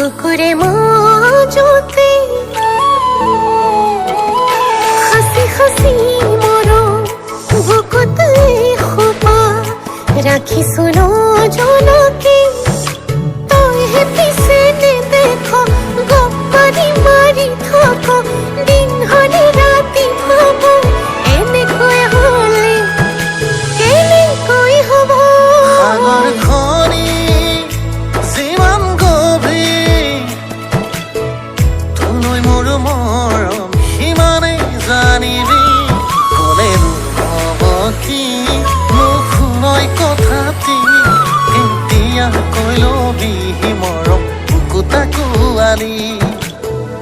বুকুৰে মাজতে হাসি হাসি মৰম বুকুতে খোপা ৰাখিছো নজনকে তই হে পিছে নেদেখ গপ্পাৰি মাৰি থক দিন হলে ৰাতি ভাব এনেকৈ হলে কেনেকৈ হ'ব সাগৰ খনি যিমান গভীৰ তোলৈ মোৰ মৰম সিমানেই জানিবি ক'লে নহ'ব কি মুখ শুনই কথাটি এতিয়া কৈ ল'বি মৰম বুকুতাকো আলি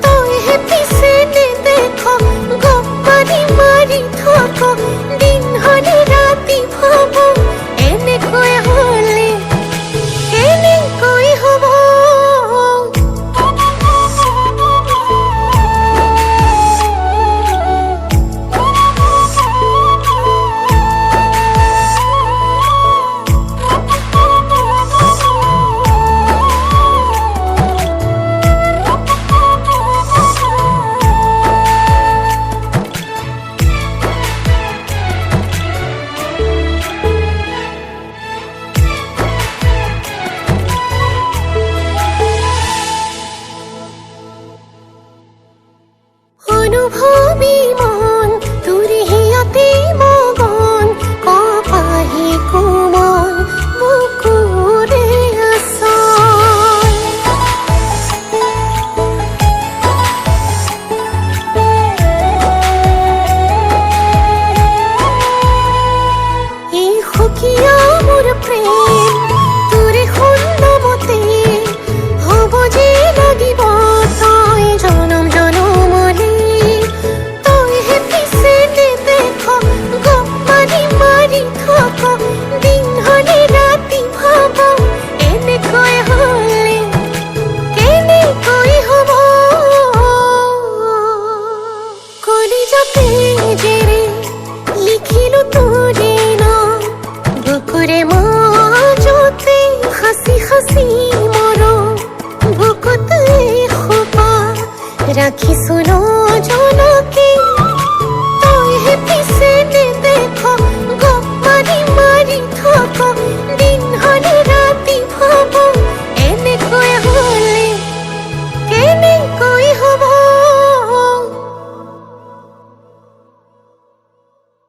তই হে পিছে নেদেখ গপ্পাৰি মাৰি থক দিন হলে ৰাতি ভাব এনেকৈ হলে কেনেকৈ হ'ব অনুভৱী মন তোৰ হিয়তে মগন কপাহি কোমল বুকুৰে আচল এই সুকীয়া মোৰ প্ৰেম তোৰে সুন্দমতে হ'ব যে লাগিব তই জনম জনমলে তই হে পিছে নেদেখ গপ্পাৰি মাৰি থক দিন হলে ৰাতি ভাব এনেকৈ হলে কেনেকৈ হ'ব কলিজাতে জেৰে লিখিলো তোৰে নাম বুকুৰে মাজতে হাসি হাসি মৰম বুকুতে খোপা ৰাখিছো নজনকে